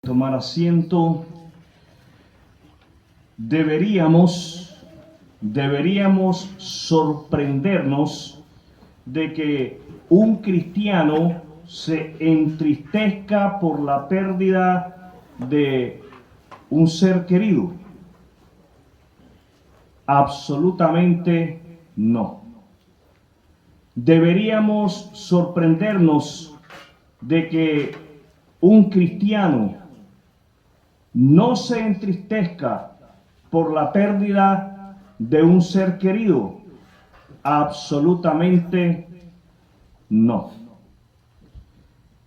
Tomar asiento. Deberíamos sorprendernos de que un cristiano se entristezca por la pérdida de un ser querido. Absolutamente no. Deberíamos sorprendernos de que un cristiano no se entristezca por la pérdida de un ser querido. Absolutamente no.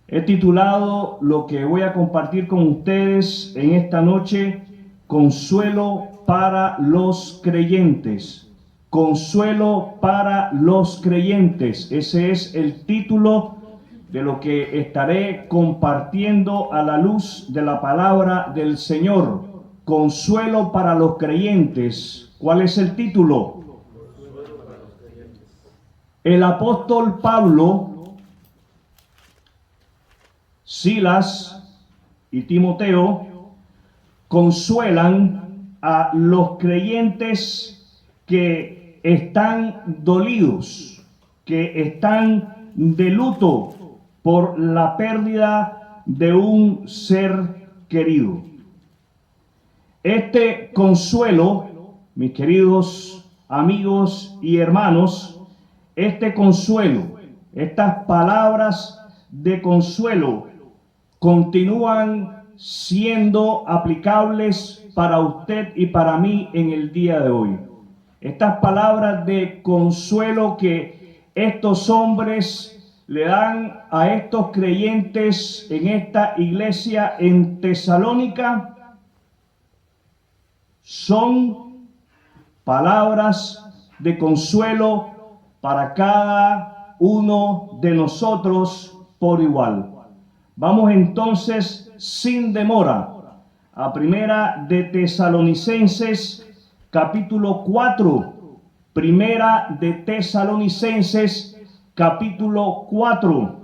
He titulado lo que voy a compartir con ustedes en esta noche, Consuelo para los creyentes. Consuelo para los creyentes. Ese es el título de lo que estaré compartiendo a la luz de la palabra del Señor. Consuelo para los creyentes. ¿Cuál es el título? El apóstol Pablo, Silas y Timoteo consuelan a los creyentes que están dolidos, que están de luto por la pérdida de un ser querido. Este consuelo, mis queridos amigos y hermanos, este consuelo, estas palabras de consuelo continúan siendo aplicables para usted y para mí en el día de hoy. Estas palabras de consuelo que estos hombres le dan a estos creyentes en esta iglesia en Tesalónica son palabras de consuelo para cada uno de nosotros por igual. Vamos entonces sin demora a Primera de Tesalonicenses capítulo 4. Primera de Tesalonicenses capítulo 4,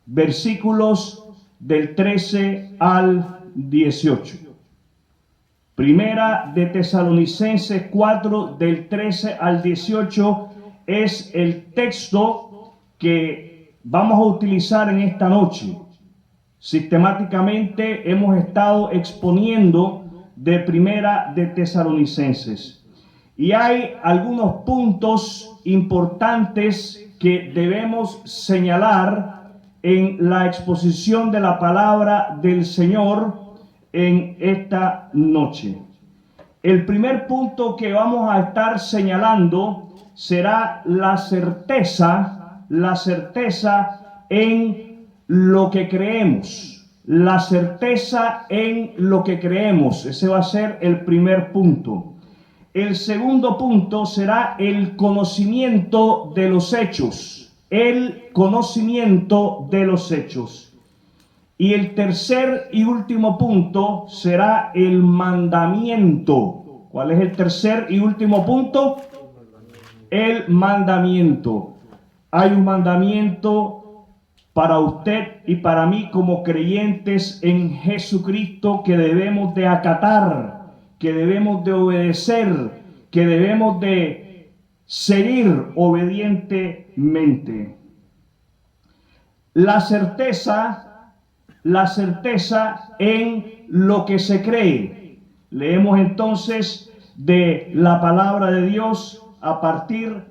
versículos del 13 al 18. Primera de Tesalonicenses 4, del 13 al 18, es el texto que vamos a utilizar en esta noche. Sistemáticamente hemos estado exponiendo de Primera de Tesalonicenses. Y hay algunos puntos importantes que debemos señalar en la exposición de la palabra del Señor en esta noche. El primer punto que vamos a estar señalando será la certeza en lo que creemos. La certeza en lo que creemos. Ese va a ser el primer punto. El segundo punto será el conocimiento de los hechos. El conocimiento de los hechos. Y el tercer y último punto será el mandamiento. ¿Cuál es el tercer y último punto? El mandamiento. Hay un mandamiento para usted y para mí como creyentes en Jesucristo que debemos de acatar, que debemos de obedecer, que debemos de seguir obedientemente. La certeza en lo que se cree. Leemos entonces de la palabra de Dios a partir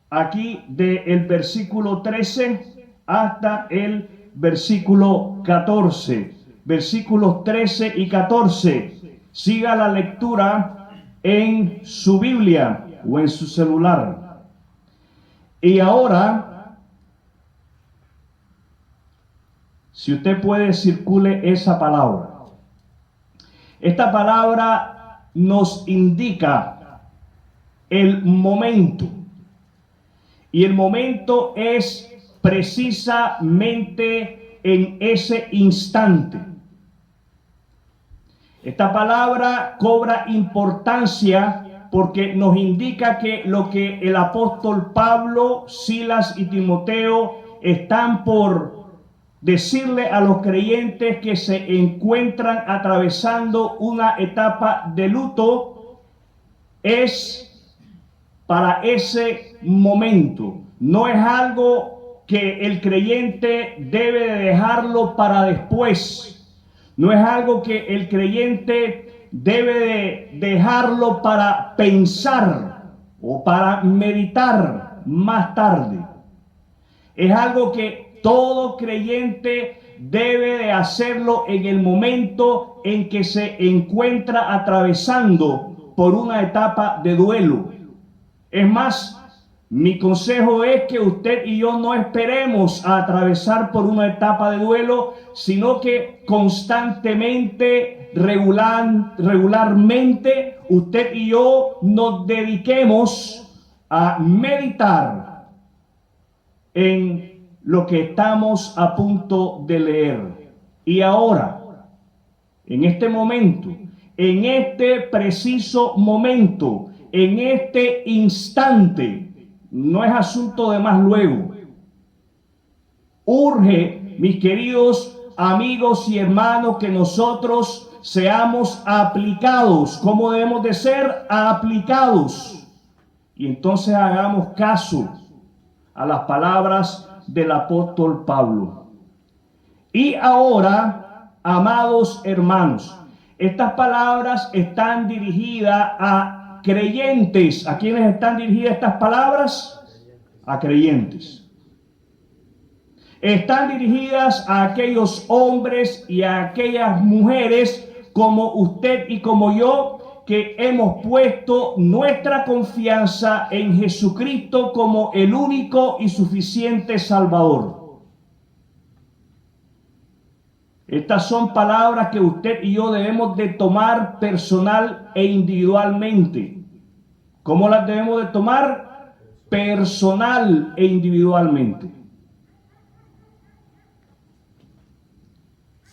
aquí del versículo 13 hasta el versículo 14. Versículos 13 y 14. Siga la lectura en su Biblia o en su celular. Y ahora, si usted puede, circule esa palabra. Esta palabra nos indica el momento. Y el momento es precisamente en ese instante. Esta palabra cobra importancia porque nos indica que lo que el apóstol Pablo, Silas y Timoteo están por decirle a los creyentes que se encuentran atravesando una etapa de luto es para ese momento. No es algo que el creyente debe de dejarlo para después. No es algo que el creyente debe de dejarlo para pensar o para meditar más tarde. Es algo que todo creyente debe de hacerlo en el momento en que se encuentra atravesando por una etapa de duelo. Es más, mi consejo es que usted y yo no esperemos a atravesar por una etapa de duelo, sino que constantemente, regularmente, usted y yo nos dediquemos a meditar en lo que estamos a punto de leer. Y ahora, en este momento, en este preciso momento, en este instante, no es asunto de más luego. Urge, mis queridos amigos y hermanos, que nosotros seamos aplicados. ¿Cómo debemos de ser? Aplicados. Y entonces hagamos caso a las palabras del apóstol Pablo. Y ahora, amados hermanos, estas palabras están dirigidas a creyentes. ¿A quiénes están dirigidas estas palabras? A creyentes. Están dirigidas a aquellos hombres y a aquellas mujeres como usted y como yo, que hemos puesto nuestra confianza en Jesucristo como el único y suficiente Salvador. Estas son palabras que usted y yo debemos de tomar personal e individualmente. ¿Cómo las debemos de tomar? Personal e individualmente.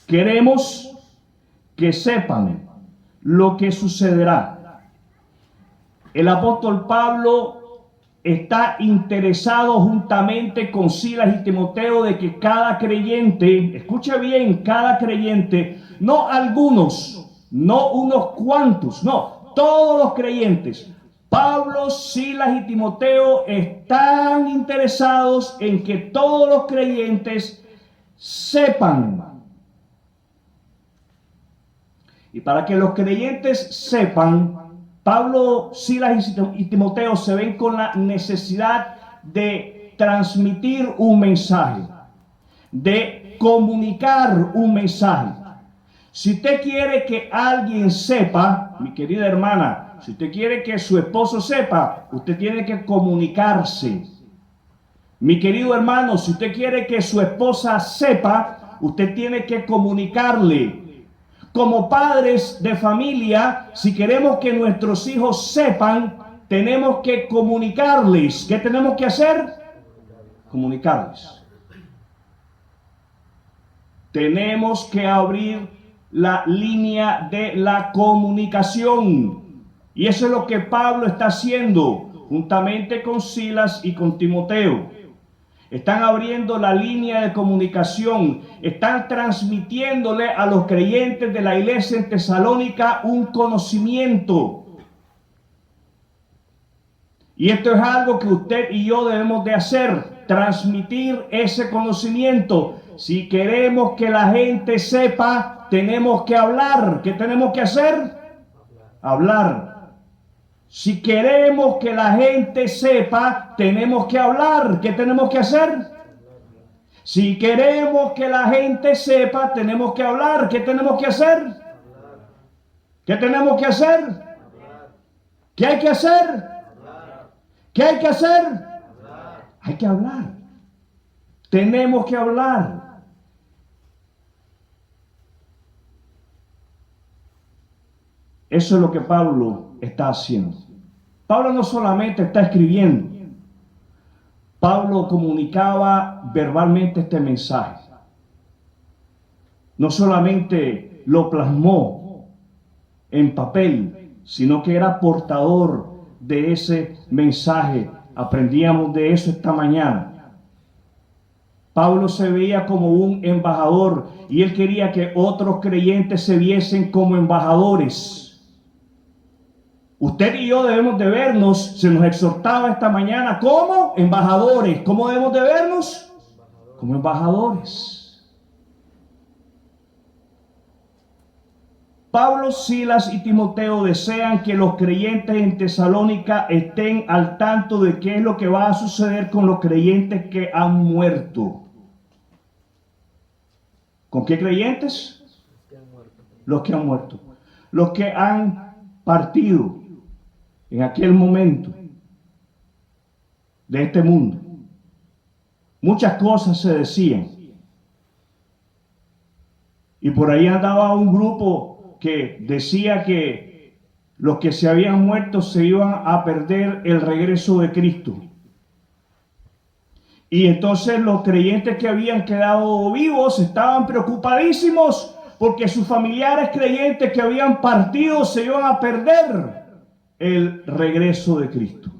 Queremos que sepan lo que sucederá. El apóstol Pablo está interesado juntamente con Silas y Timoteo de que cada creyente, escuche bien, cada creyente, no algunos, no unos cuantos, no, todos los creyentes. Pablo, Silas y Timoteo están interesados en que todos los creyentes sepan. Y para que los creyentes sepan, Pablo, Silas y Timoteo se ven con la necesidad de transmitir un mensaje, de comunicar un mensaje. Si usted quiere que alguien sepa, mi querida hermana, si usted quiere que su esposo sepa, usted tiene que comunicarse. Mi querido hermano, si usted quiere que su esposa sepa, usted tiene que comunicarle. Como padres de familia, si queremos que nuestros hijos sepan, tenemos que comunicarles. ¿Qué tenemos que hacer? Comunicarles. Tenemos que abrir la línea de la comunicación. Y eso es lo que Pablo está haciendo, juntamente con Silas y con Timoteo. Están abriendo la línea de comunicación, están transmitiéndole a los creyentes de la iglesia en Tesalónica un conocimiento. Y esto es algo que usted y yo debemos de hacer, transmitir ese conocimiento. Si queremos que la gente sepa, tenemos que hablar. ¿Qué tenemos que hacer? Hablar. Si queremos que la gente sepa, tenemos que hablar. ¿Qué tenemos que hacer? Si queremos que la gente sepa, tenemos que hablar. ¿Qué tenemos que hacer? ¿Qué tenemos que hacer? ¿Qué hay que hacer? ¿Qué hay que hacer? Hay que hablar. Tenemos que hablar. Eso es lo que Pablo está haciendo. Pablo no solamente está escribiendo, Pablo comunicaba verbalmente este mensaje. No solamente lo plasmó en papel, sino que era portador de ese mensaje. Aprendíamos de eso esta mañana. Pablo se veía como un embajador y él quería que otros creyentes se viesen como embajadores. Usted y yo debemos de vernos, se nos exhortaba esta mañana, como embajadores. ¿Cómo debemos de vernos? Como embajadores. Pablo, Silas y Timoteo desean que los creyentes en Tesalónica estén al tanto de qué es lo que va a suceder con los creyentes que han muerto. ¿Con qué creyentes? Los que han muerto. Los que han partido en aquel momento de este mundo. Muchas cosas se decían. Y por ahí andaba un grupo que decía que los que se habían muerto se iban a perder el regreso de Cristo. Y entonces los creyentes que habían quedado vivos estaban preocupadísimos porque sus familiares creyentes que habían partido se iban a perder el regreso de Cristo.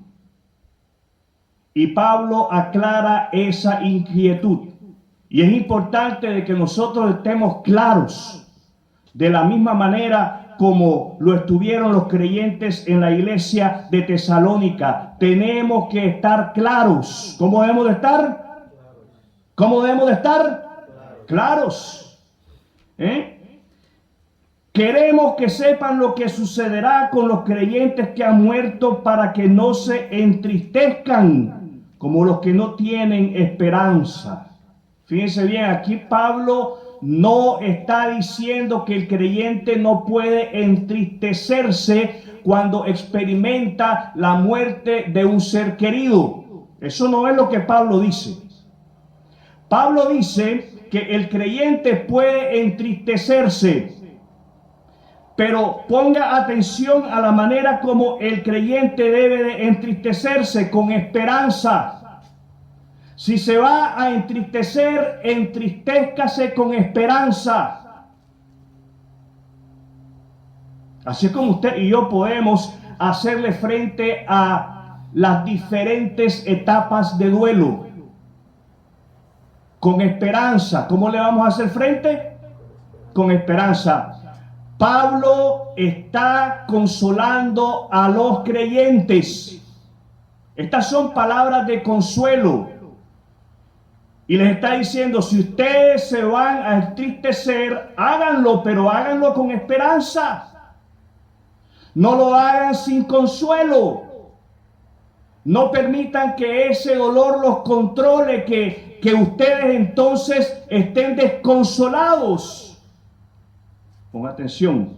Y Pablo aclara esa inquietud. Y es importante de que nosotros estemos claros de la misma manera como lo estuvieron los creyentes en la iglesia de Tesalónica. Tenemos que estar claros. ¿Cómo debemos de estar? ¿Cómo debemos de estar? Claros. Queremos que sepan lo que sucederá con los creyentes que han muerto para que no se entristezcan como los que no tienen esperanza. Fíjense bien, aquí Pablo no está diciendo que el creyente no puede entristecerse cuando experimenta la muerte de un ser querido. Eso no es lo que Pablo dice. Pablo dice que el creyente puede entristecerse, pero ponga atención a la manera como el creyente debe de entristecerse, con esperanza. Si se va a entristecer, entristézcase con esperanza. Así como usted y yo podemos hacerle frente a las diferentes etapas de duelo. Con esperanza. ¿Cómo le vamos a hacer frente? Con esperanza. Pablo está consolando a los creyentes. Estas son palabras de consuelo. Y les está diciendo, si ustedes se van a entristecer, háganlo, pero háganlo con esperanza. No lo hagan sin consuelo. No permitan que ese dolor los controle, que ustedes entonces estén desconsolados. Pongan atención.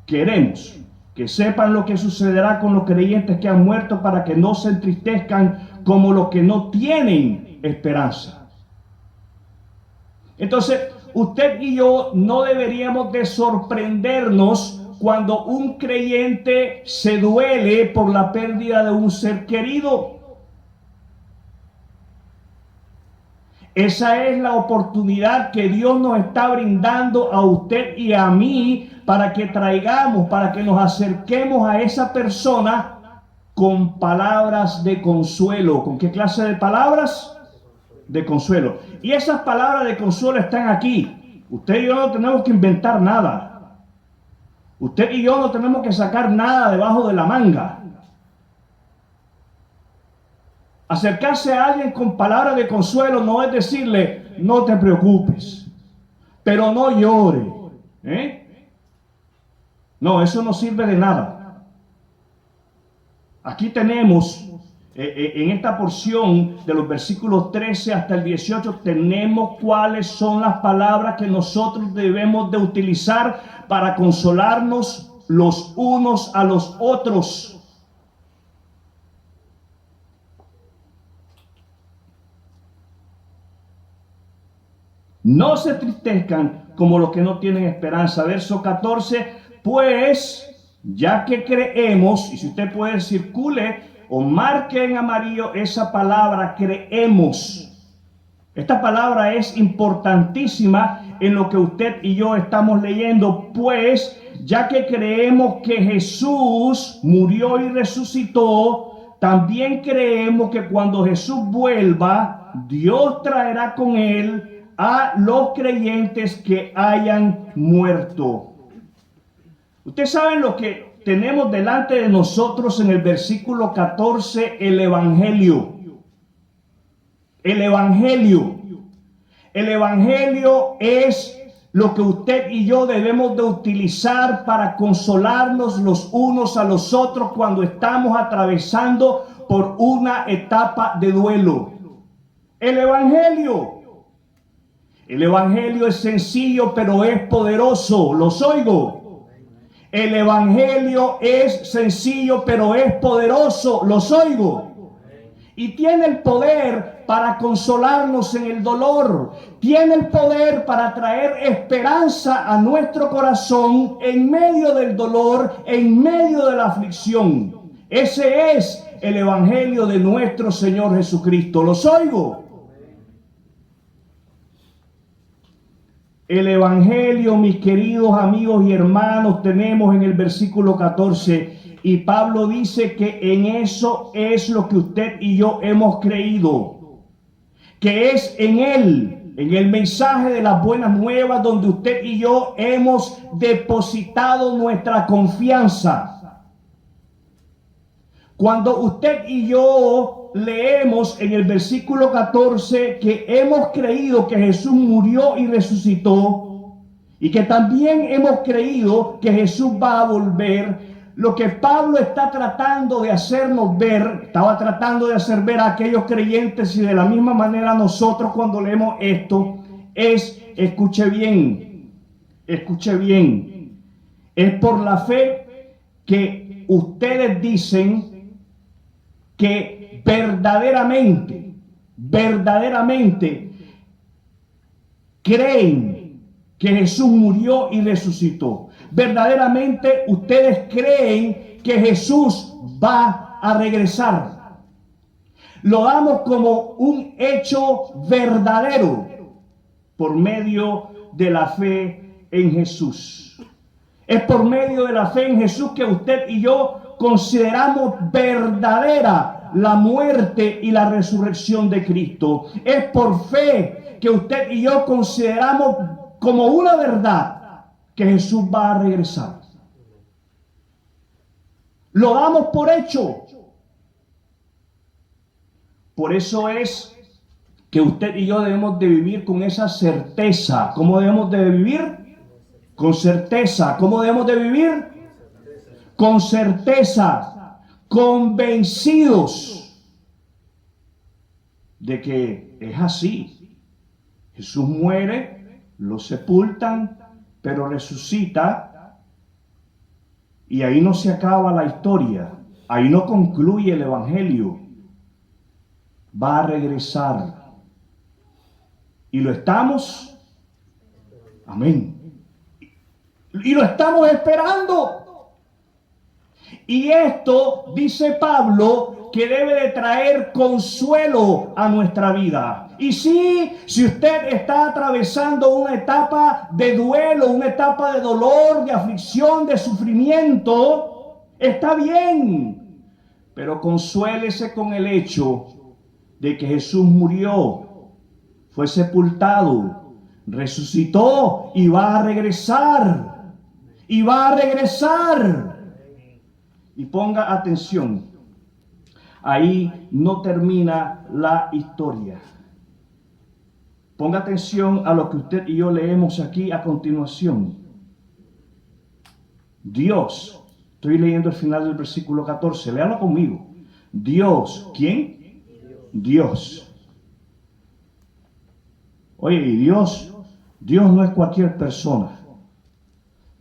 Queremos que sepan lo que sucederá con los creyentes que han muerto para que no se entristezcan como los que no tienen esperanza. Entonces, usted y yo no deberíamos de sorprendernos cuando un creyente se duele por la pérdida de un ser querido. Esa es la oportunidad que Dios nos está brindando a usted y a mí para que traigamos, para que nos acerquemos a esa persona con palabras de consuelo. ¿Con qué clase de palabras? De consuelo. Y esas palabras de consuelo están aquí. Usted y yo no tenemos que inventar nada. Usted y yo no tenemos que sacar nada debajo de la manga. Acercarse a alguien con palabras de consuelo no es decirle, no te preocupes, pero no llore. No, eso no sirve de nada. Aquí tenemos, en esta porción de los versículos 13 hasta el 18, tenemos cuáles son las palabras que nosotros debemos de utilizar para consolarnos los unos a los otros. No se entristezcan como los que no tienen esperanza. Verso 14, pues, ya que creemos, y si usted puede circule o marque en amarillo esa palabra, creemos. Esta palabra es importantísima en lo que usted y yo estamos leyendo, pues, ya que creemos que Jesús murió y resucitó, también creemos que cuando Jesús vuelva, Dios traerá con él a los creyentes que hayan muerto. Ustedes saben lo que tenemos delante de nosotros en el versículo 14, el Evangelio. El Evangelio. El Evangelio es lo que usted y yo debemos de utilizar para consolarnos los unos a los otros cuando estamos atravesando por una etapa de duelo. El Evangelio. El Evangelio es sencillo, pero es poderoso. ¿Los oigo? El Evangelio es sencillo, pero es poderoso. ¿Los oigo? Y tiene el poder para consolarnos en el dolor. Tiene el poder para traer esperanza a nuestro corazón en medio del dolor, en medio de la aflicción. Ese es el Evangelio de nuestro Señor Jesucristo. ¿Los oigo? El Evangelio, mis queridos amigos y hermanos, tenemos en el versículo 14. Y Pablo dice que en eso es lo que usted y yo hemos creído. Que es en Él, en el mensaje de las buenas nuevas, donde usted y yo hemos depositado nuestra confianza. Cuando usted y yo leemos en el versículo 14 que hemos creído que Jesús murió y resucitó, y que también hemos creído que Jesús va a volver, lo que Pablo está tratando de hacernos ver, estaba tratando de hacer ver a aquellos creyentes, y de la misma manera nosotros cuando leemos esto, es, escuche bien, es por la fe que ustedes dicen que verdaderamente creen que Jesús murió y resucitó. Verdaderamente ustedes creen que Jesús va a regresar. Lo damos como un hecho verdadero por medio de la fe en Jesús. Es por medio de la fe en Jesús que usted y yo consideramos verdadera la muerte y la resurrección de Cristo. Es por fe que usted y yo consideramos como una verdad que Jesús va a regresar. Lo damos por hecho. Por eso es que usted y yo debemos de vivir con esa certeza. ¿Cómo debemos de vivir? Con certeza. ¿Cómo debemos de vivir? Con certeza. Convencidos de que es así. Jesús muere, lo sepultan, pero resucita, y ahí no se acaba la historia, ahí no concluye el Evangelio. Va a regresar, y lo estamos, amén, y lo estamos esperando. Y esto, dice Pablo, que debe de traer consuelo a nuestra vida. Y sí, si usted está atravesando una etapa de duelo, una etapa de dolor, de aflicción, de sufrimiento, está bien. Pero consuélese con el hecho de que Jesús murió, fue sepultado, resucitó y va a regresar. Y va a regresar. Y ponga atención, ahí no termina la historia. Ponga atención a lo que usted y yo leemos aquí a continuación. Dios, estoy leyendo el final del versículo 14, léalo conmigo. Dios, ¿quién? Dios. Oye, y Dios no es cualquier persona.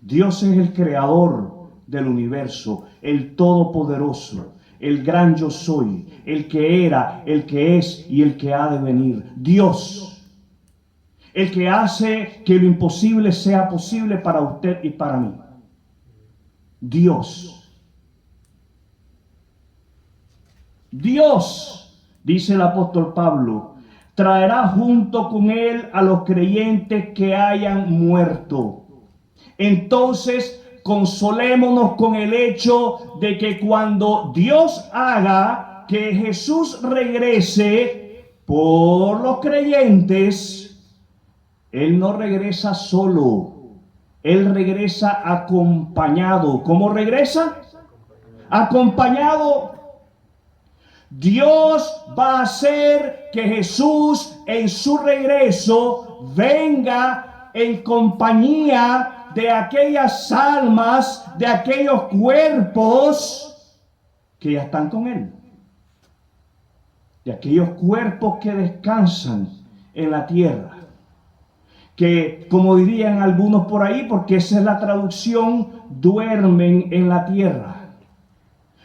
Dios es el creador del universo, el todopoderoso, el gran yo soy, el que era, el que es y el que ha de venir. Dios. El que hace que lo imposible sea posible para usted y para mí. Dios. Dios, dice el apóstol Pablo, traerá junto con él a los creyentes que hayan muerto. Entonces, consolémonos con el hecho de que cuando Dios haga que Jesús regrese por los creyentes, Él no regresa solo. Él regresa acompañado. ¿Cómo regresa? Acompañado. Dios va a hacer que Jesús en su regreso venga en compañía de aquellas almas, de aquellos cuerpos que ya están con Él. De aquellos cuerpos que descansan en la tierra. Que, como dirían algunos por ahí, porque esa es la traducción, duermen en la tierra.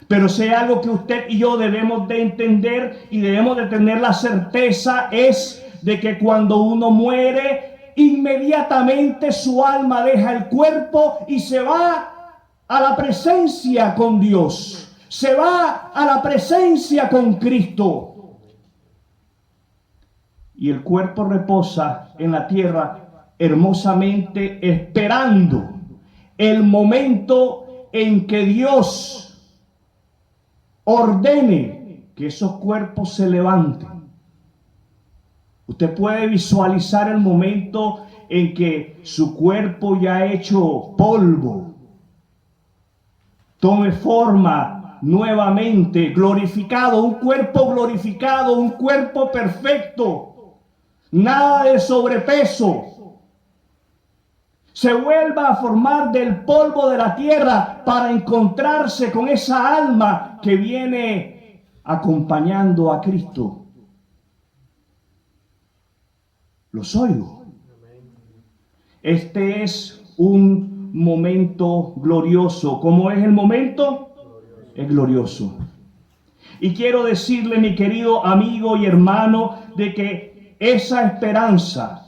Pero si hay algo que usted y yo debemos de entender y debemos de tener la certeza, es de que cuando uno muere, inmediatamente su alma deja el cuerpo y se va a la presencia con Dios. Se va a la presencia con Cristo. Y el cuerpo reposa en la tierra hermosamente esperando el momento en que Dios ordene que esos cuerpos se levanten. Usted puede visualizar el momento en que su cuerpo ya hecho polvo tome forma nuevamente, glorificado, un cuerpo glorificado, un cuerpo perfecto. Nada de sobrepeso. Se vuelva a formar del polvo de la tierra para encontrarse con esa alma que viene acompañando a Cristo. Los oigo. Este es un momento glorioso. ¿Cómo es el momento? Es glorioso. Y quiero decirle, mi querido amigo y hermano, de que esa esperanza,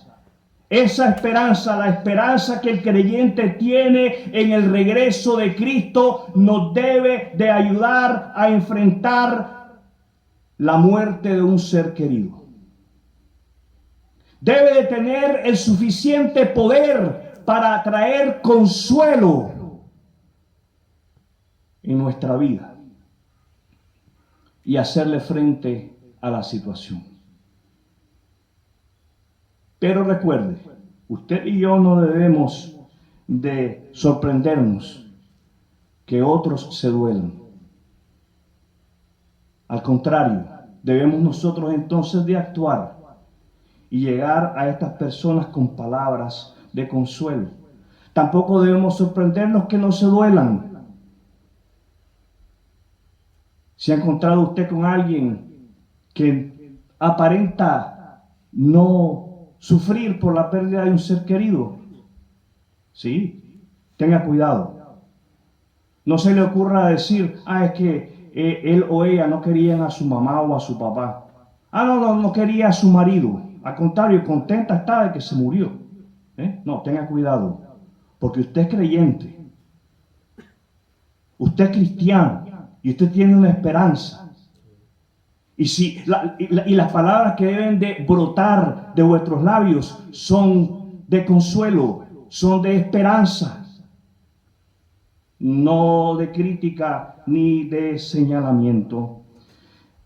la esperanza que el creyente tiene en el regreso de Cristo, nos debe de ayudar a enfrentar la muerte de un ser querido. Debe de tener el suficiente poder para traer consuelo en nuestra vida y hacerle frente a la situación. Pero recuerde, usted y yo no debemos de sorprendernos que otros se duelen. Al contrario, debemos nosotros entonces de actuar y llegar a estas personas con palabras de consuelo. Tampoco debemos sorprendernos que no se duelan. ¿Se ha encontrado usted con alguien que aparenta no sufrir por la pérdida de un ser querido? Sí, tenga cuidado. No se le ocurra decir, es que él o ella no querían a su mamá o a su papá. No quería a su marido. Al contrario, contenta está de que se murió. No, tenga cuidado, porque usted es creyente. Usted es cristiano y usted tiene una esperanza. Y las palabras que deben de brotar de vuestros labios son de consuelo, son de esperanza, no de crítica ni de señalamiento.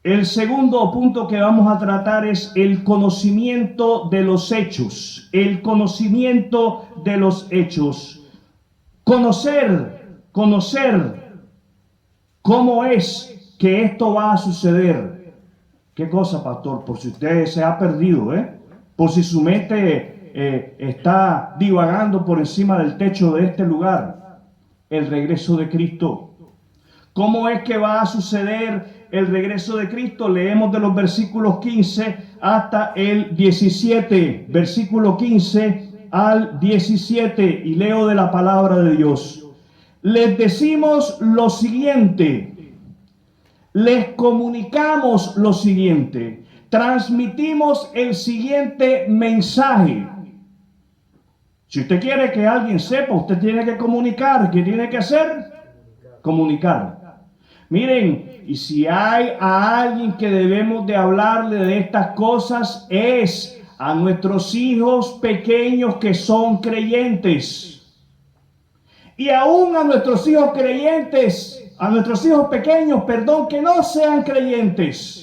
El segundo punto que vamos a tratar es el conocimiento de los hechos. El conocimiento de los hechos. Conocer cómo es que esto va a suceder. ¿Qué cosa, pastor? Por si usted se ha perdido, por si su mente está divagando por encima del techo de este lugar. El regreso de Cristo. ¿Cómo es que va a suceder el regreso de Cristo? Leemos de los versículos 15 hasta el 17. Versículo 15 al 17. Y leo de la palabra de Dios. Les decimos lo siguiente. Les comunicamos lo siguiente, transmitimos el siguiente mensaje. Si usted quiere que alguien sepa, usted tiene que comunicar. ¿Qué tiene que hacer? Comunicar. Miren, y si hay a alguien que debemos de hablarle de estas cosas, es a nuestros hijos pequeños que son creyentes. Y aún a nuestros hijos creyentes a nuestros hijos pequeños, perdón, que no sean creyentes.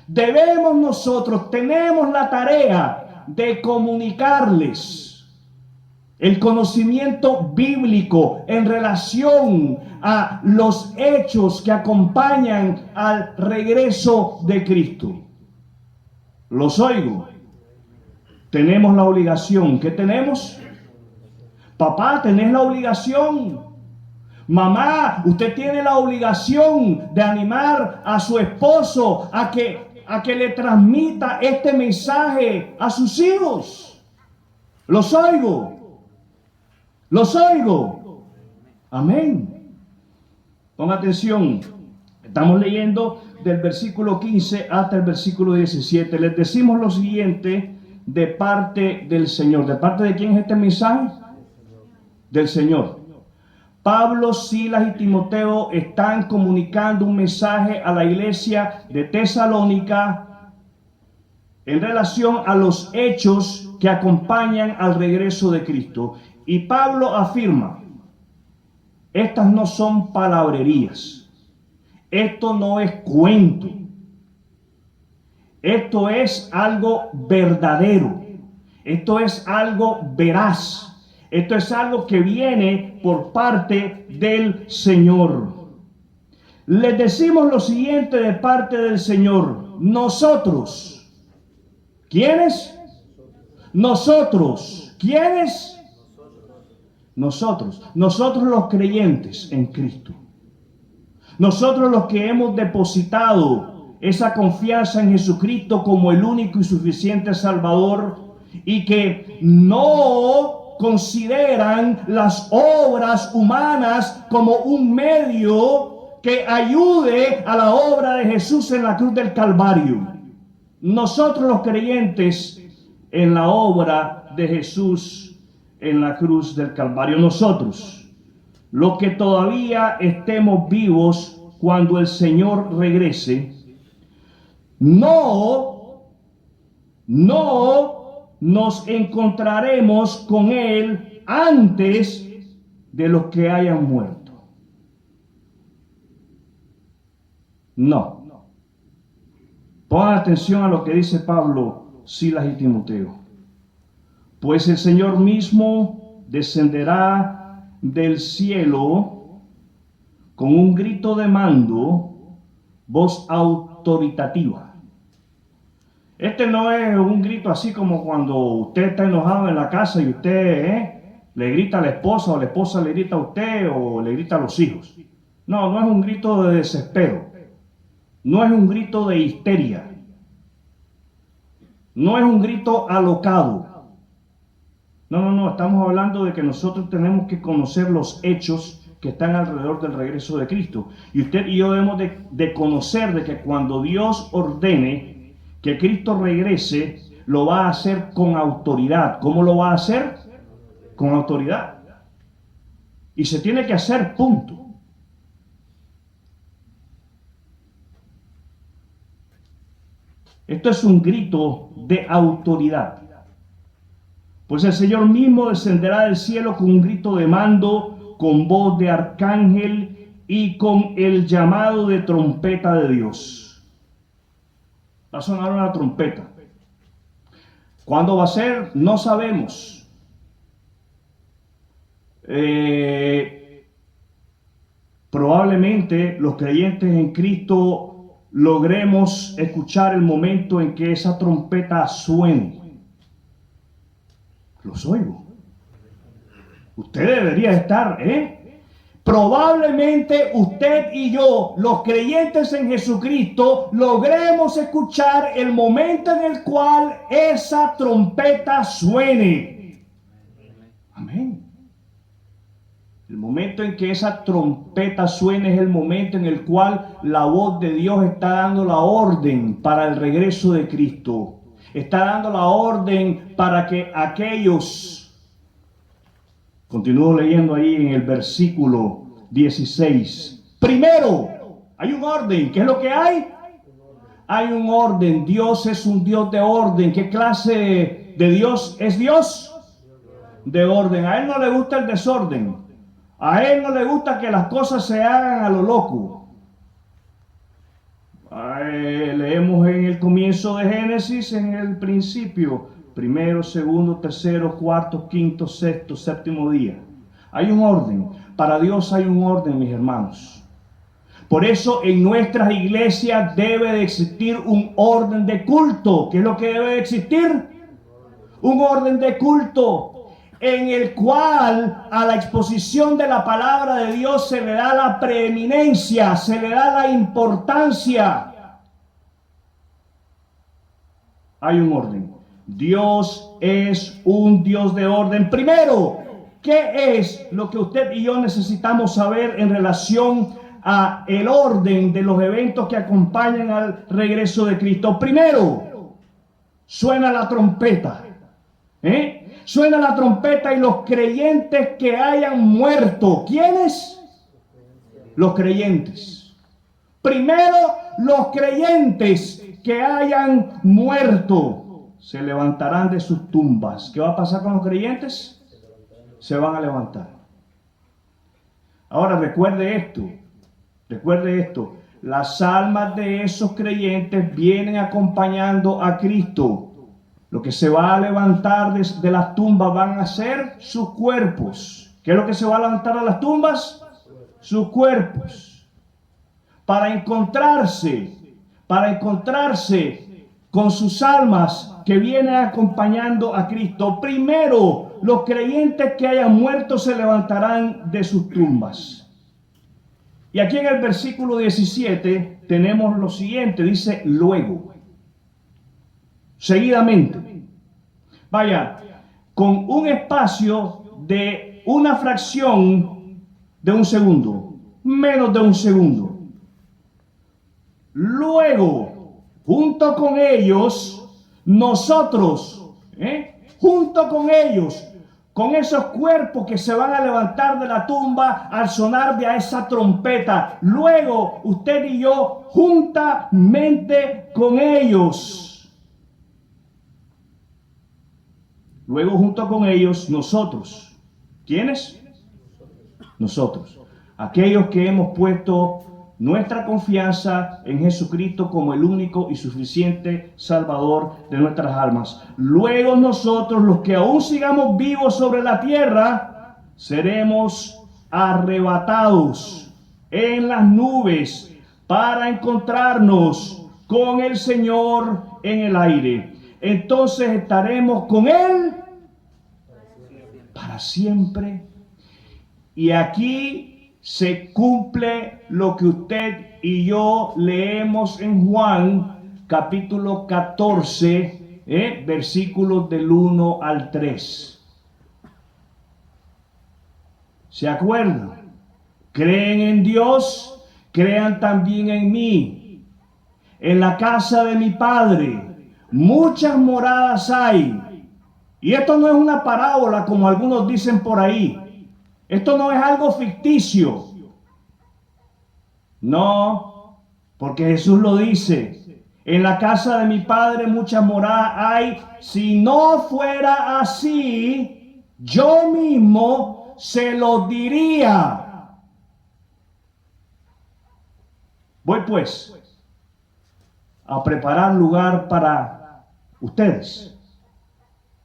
Debemos nosotros, tenemos la tarea de comunicarles el conocimiento bíblico en relación a los hechos que acompañan al regreso de Cristo. Los oigo. Tenemos la obligación. ¿Qué tenemos? Papá, tenés la obligación. Mamá, usted tiene la obligación de animar a su esposo a que le transmita este mensaje a sus hijos. Los oigo. Los oigo. Amén. Ponga atención. Estamos leyendo del versículo 15 hasta el versículo 17. Les decimos lo siguiente de parte del Señor. ¿De parte de quién es este mensaje? Del Señor. Pablo, Silas y Timoteo están comunicando un mensaje a la iglesia de Tesalónica en relación a los hechos que acompañan al regreso de Cristo. Y Pablo afirma, estas no son palabrerías, esto no es cuento, esto es algo verdadero, esto es algo veraz. Esto es algo que viene por parte del Señor. Les decimos lo siguiente de parte del Señor. Nosotros. ¿Quiénes? Nosotros. ¿Quiénes? Nosotros. Nosotros los creyentes en Cristo. Nosotros los que hemos depositado esa confianza en Jesucristo como el único y suficiente Salvador y que no consideran las obras humanas como un medio que ayude a la obra de Jesús en la cruz del Calvario. Nosotros los creyentes en la obra de Jesús en la cruz del Calvario. Nosotros, los que todavía estemos vivos cuando el Señor regrese, no nos encontraremos con Él antes de los que hayan muerto. No. Pongan atención a lo que dice Pablo, Silas y Timoteo. Pues el Señor mismo descenderá del cielo con un grito de mando, voz autoritativa. Este no es un grito así como cuando usted está enojado en la casa y usted le grita a la esposa o la esposa le grita a usted o le grita a los hijos. No, no es un grito de desespero. No es un grito de histeria. No es un grito alocado. No, estamos hablando de que nosotros tenemos que conocer los hechos que están alrededor del regreso de Cristo. Y usted y yo debemos de conocer de que cuando Dios ordene que Cristo regrese, lo va a hacer con autoridad. ¿Cómo lo va a hacer? Con autoridad. Y se tiene que hacer, punto. Esto es un grito de autoridad. Pues el Señor mismo descenderá del cielo con un grito de mando, con voz de arcángel y con el llamado de trompeta de Dios. Va a sonar una trompeta. ¿Cuándo va a ser? No sabemos. Probablemente los creyentes en Cristo logremos escuchar el momento en que esa trompeta suene. Los oigo. Usted debería estar, Probablemente usted y yo, los creyentes en Jesucristo, logremos escuchar el momento en el cual esa trompeta suene. Amén. El momento en que esa trompeta suene es el momento en el cual la voz de Dios está dando la orden para el regreso de Cristo. Está dando la orden para que aquellos... Continúo leyendo ahí en el versículo 16. Primero, hay un orden. ¿Qué es lo que hay? Hay un orden. Dios es un Dios de orden. ¿Qué clase de Dios es Dios? De orden. A Él no le gusta el desorden. A él no le gusta que las cosas se hagan a lo loco. Leemos en el comienzo de Génesis, en el principio, primero, segundo, tercero, cuarto, quinto, sexto, séptimo día. Hay un orden. Para Dios hay un orden, mis hermanos. Por eso en nuestras iglesias debe de existir un orden de culto. ¿Qué es lo que debe de existir? Un orden de culto en el cual a la exposición de la palabra de Dios se le da la preeminencia, se le da la importancia. Hay un orden. Dios es un Dios de orden. Primero, ¿qué es lo que usted y yo necesitamos saber en relación a el orden de los eventos que acompañan al regreso de Cristo? Primero, suena la trompeta. Suena la trompeta y los creyentes que hayan muerto. ¿Quiénes? Los creyentes. Primero, los creyentes que hayan muerto se levantarán de sus tumbas. ¿Qué va a pasar con los creyentes? Se van a levantar. Ahora recuerde esto, las almas de esos creyentes vienen acompañando a Cristo. Lo que se va a levantar de las tumbas van a ser sus cuerpos. ¿Qué es lo que se va a levantar de las tumbas? Sus cuerpos. Para encontrarse con sus almas que vienen acompañando a Cristo. Primero, los creyentes que hayan muerto se levantarán de sus tumbas. Y aquí en el versículo 17 tenemos lo siguiente, dice luego, seguidamente. Vaya, con un espacio de una fracción de un segundo, menos de un segundo. Luego, junto con ellos, nosotros, junto con ellos, con esos cuerpos que se van a levantar de la tumba al sonar de esa trompeta. Luego, usted y yo, juntamente con ellos. Luego, junto con ellos, nosotros. ¿Quiénes? Nosotros. Aquellos que hemos puesto nuestra confianza en Jesucristo como el único y suficiente Salvador de nuestras almas. Luego nosotros, los que aún sigamos vivos sobre la tierra, seremos arrebatados en las nubes para encontrarnos con el Señor en el aire. Entonces estaremos con Él para siempre. Y aquí se cumple lo que usted y yo leemos en Juan capítulo 14, versículos del 1 al 3. ¿Se acuerdan? Creen en Dios, crean también en mí. En la casa de mi Padre muchas moradas hay. Y esto no es una parábola como algunos dicen por ahí. Esto no es algo ficticio. No, porque Jesús lo dice. En la casa de mi Padre muchas moradas hay. Si no fuera así, yo mismo se lo diría. Voy pues a preparar lugar para ustedes.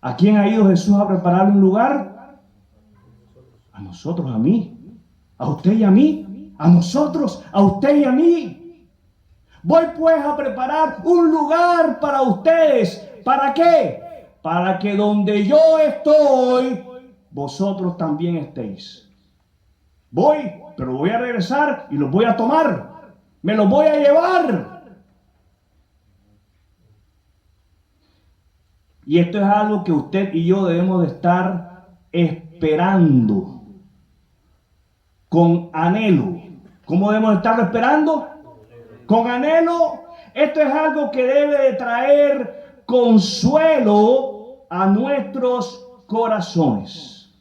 ¿A quién ha ido Jesús a preparar un lugar? A nosotros, a mí, a usted y a mí, a nosotros, a usted y a mí. Voy pues a preparar un lugar para ustedes. ¿Para qué? Para que donde yo estoy, vosotros también estéis. Voy, pero voy a regresar y los voy a tomar. Me los voy a llevar. Y esto es algo que usted y yo debemos de estar esperando con anhelo. ¿Cómo debemos estarlo esperando? Con anhelo. Esto es algo que debe de traer consuelo a nuestros corazones.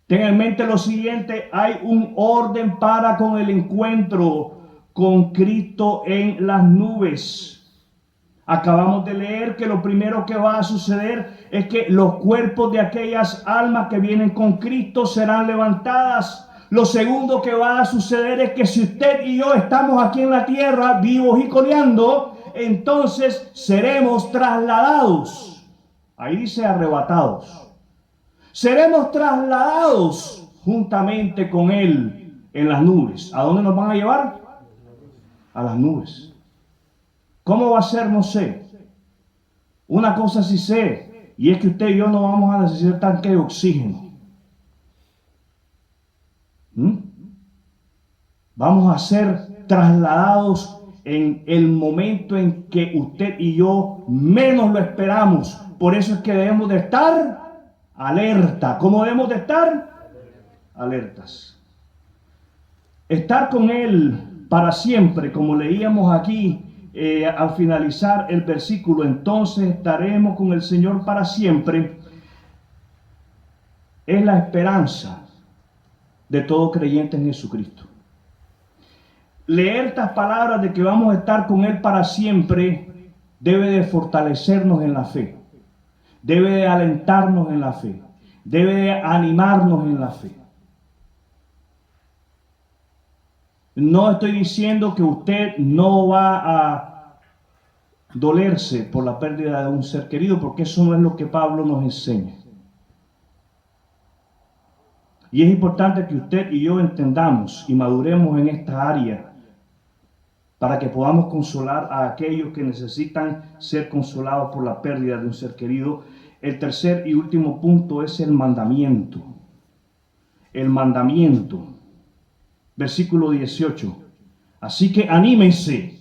Tenga en mente lo siguiente: hay un orden para con el encuentro con Cristo en las nubes. Acabamos de leer que lo primero que va a suceder es que los cuerpos de aquellas almas que vienen con Cristo serán levantadas. Lo segundo que va a suceder es que si usted y yo estamos aquí en la tierra, vivos y coleando, entonces seremos trasladados. Ahí dice arrebatados. Seremos trasladados juntamente con Él en las nubes. ¿A dónde nos van a llevar? A las nubes. ¿Cómo va a ser? No sé. Una cosa sí sé, y es que usted y yo no vamos a necesitar tanque de oxígeno. Vamos a ser trasladados en el momento en que usted y yo menos lo esperamos. Por eso es que debemos de estar alerta. ¿Cómo debemos de estar? Alertas. Estar con Él para siempre, como leíamos aquí al finalizar el versículo, entonces estaremos con el Señor para siempre, es la esperanza de todo creyente en Jesucristo. Leer estas palabras de que vamos a estar con Él para siempre debe de fortalecernos en la fe, debe de alentarnos en la fe, debe de animarnos en la fe. No estoy diciendo que usted no va a dolerse por la pérdida de un ser querido, porque eso no es lo que Pablo nos enseña. Y es importante que usted y yo entendamos y maduremos en esta área para que podamos consolar a aquellos que necesitan ser consolados por la pérdida de un ser querido. El tercer y último punto es el mandamiento. El mandamiento. Versículo 18. Así que anímense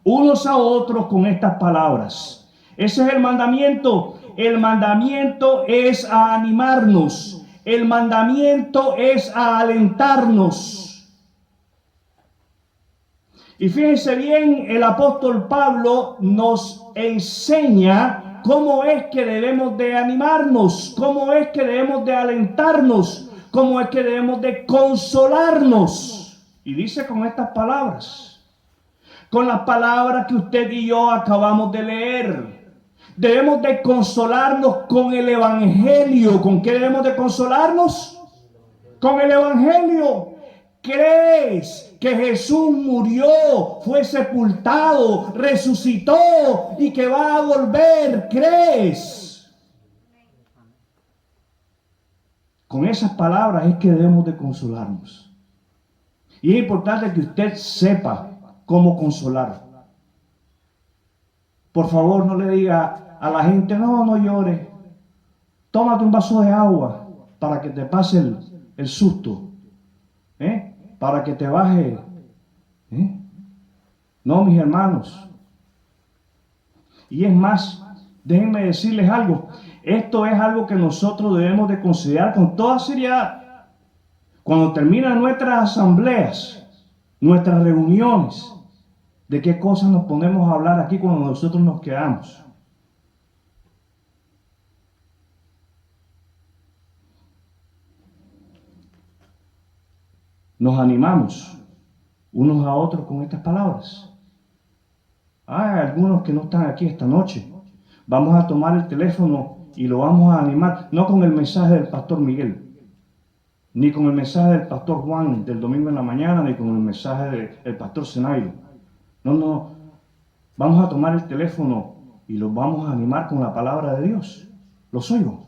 unos a otros con estas palabras. Ese es el mandamiento. El mandamiento es a animarnos. El mandamiento es a alentarnos. Y fíjense bien, el apóstol Pablo nos enseña cómo es que debemos de animarnos, cómo es que debemos de alentarnos, cómo es que debemos de consolarnos. Y dice con estas palabras, con las palabras que usted y yo acabamos de leer. Debemos de consolarnos con el Evangelio. ¿Con qué debemos de consolarnos? Con el Evangelio. ¿Crees que Jesús murió, fue sepultado, resucitó y que va a volver? ¿Crees? Con esas palabras es que debemos de consolarnos. Y es importante que usted sepa cómo consolar. Por favor, no le diga a la gente, no llores. Tómate un vaso de agua para que te pase el susto. Para que te baje. No, mis hermanos. Y es más, déjenme decirles algo. Esto es algo que nosotros debemos de considerar con toda seriedad. Cuando terminan nuestras asambleas, nuestras reuniones, ¿de qué cosas nos ponemos a hablar aquí cuando nosotros nos quedamos? Nos animamos unos a otros con estas palabras. Hay algunos que no están aquí esta noche. Vamos a tomar el teléfono y lo vamos a animar, no con el mensaje del pastor Miguel, ni con el mensaje del pastor Juan del domingo en la mañana, ni con el mensaje del pastor Zenairo. No. Vamos a tomar el teléfono y los vamos a animar con la palabra de Dios. Los oigo.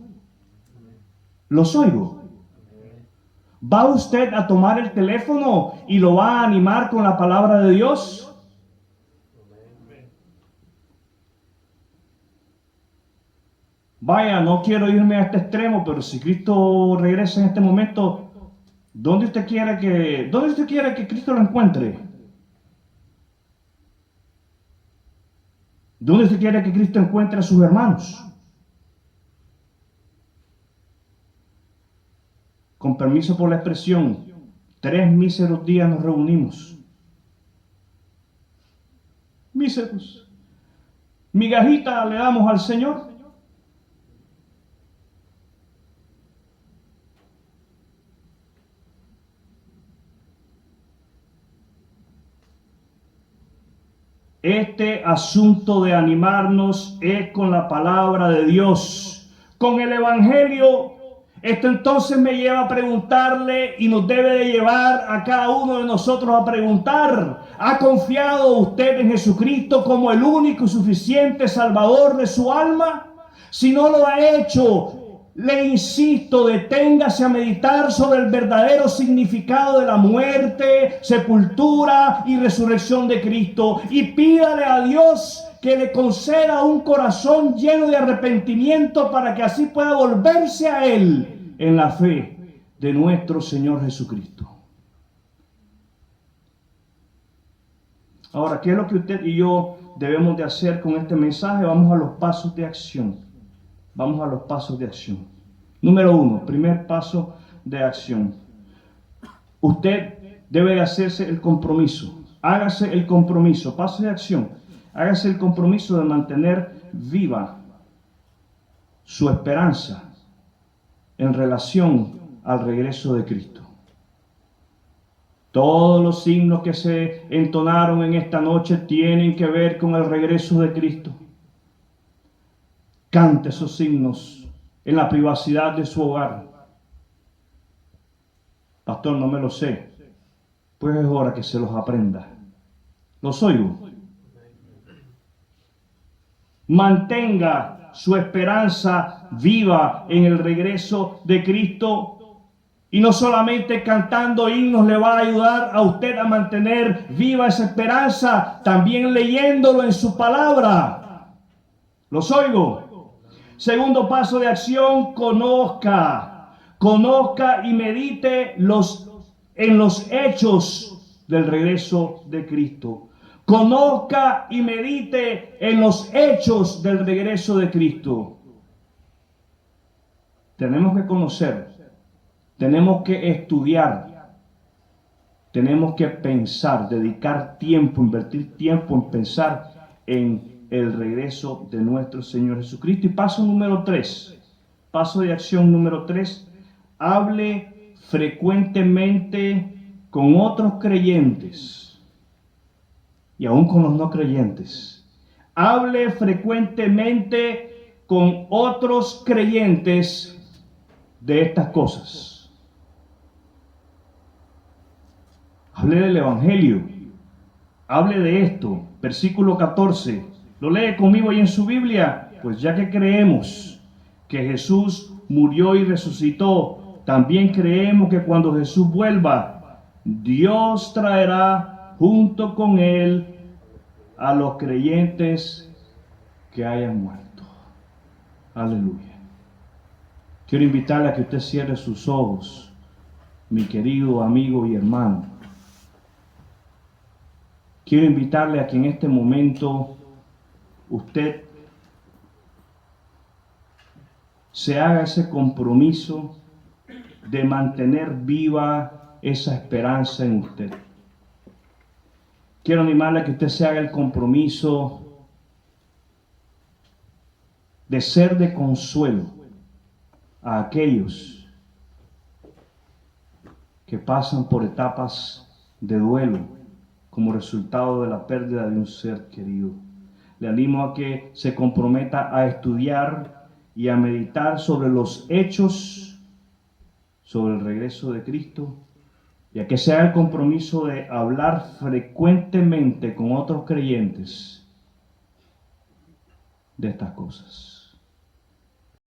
¿Va usted a tomar el teléfono y lo va a animar con la palabra de Dios? Vaya, no quiero irme a este extremo, pero si Cristo regresa en este momento, ¿dónde usted quiere que Cristo lo encuentre? ¿Dónde usted quiere que Cristo encuentre a sus hermanos? Con permiso por la expresión, 3 míseros días nos reunimos. Míseros. Migajita le damos al Señor. Este asunto de animarnos es con la palabra de Dios, con el Evangelio. Esto entonces me lleva a preguntarle y nos debe de llevar a cada uno de nosotros a preguntar: ¿ha confiado usted en Jesucristo como el único y suficiente Salvador de su alma? Si no lo ha hecho, le insisto, deténgase a meditar sobre el verdadero significado de la muerte, sepultura y resurrección de Cristo, y pídale a Dios que le conceda un corazón lleno de arrepentimiento para que así pueda volverse a Él en la fe de nuestro Señor Jesucristo. Ahora, ¿qué es lo que usted y yo debemos de hacer con este mensaje? Vamos a los pasos de acción. Vamos a los pasos de acción. Número 1, primer paso de acción. Usted debe de hacerse el compromiso. Hágase el compromiso. Paso de acción. Hágase el compromiso de mantener viva su esperanza en relación al regreso de Cristo. Todos los himnos que se entonaron en esta noche tienen que ver con el regreso de Cristo. Cante esos himnos en la privacidad de su hogar. Pastor, no me lo sé. Pues es hora que se los aprenda. ¿Los oigo? Mantenga su esperanza viva en el regreso de Cristo. Y no solamente cantando himnos le va a ayudar a usted a mantener viva esa esperanza, también leyéndolo en su palabra. ¿Los oigo? Segundo paso de acción: conozca y medite en los hechos del regreso de Cristo. Conozca y medite en los hechos del regreso de Cristo. Tenemos que conocer, tenemos que estudiar, tenemos que pensar, dedicar tiempo, invertir tiempo en pensar en el regreso de nuestro Señor Jesucristo. Y paso número 3, paso de acción número 3, hable frecuentemente con otros creyentes y aún con los no creyentes. Hable frecuentemente con otros creyentes de estas cosas. Hable del Evangelio. Hable de esto. Versículo 14. ¿Lo lee conmigo ahí en su Biblia? Pues ya que creemos que Jesús murió y resucitó, también creemos que cuando Jesús vuelva, Dios traerá junto con Él a los creyentes que hayan muerto. Aleluya. Quiero invitarle a que usted cierre sus ojos, mi querido amigo y hermano. Quiero invitarle a que en este momento usted se haga ese compromiso de mantener viva esa esperanza en usted. Quiero animarle a que usted se haga el compromiso de ser de consuelo a aquellos que pasan por etapas de duelo como resultado de la pérdida de un ser querido. Le animo a que se comprometa a estudiar y a meditar sobre los hechos, sobre el regreso de Cristo, y a que se haga el compromiso de hablar frecuentemente con otros creyentes de estas cosas.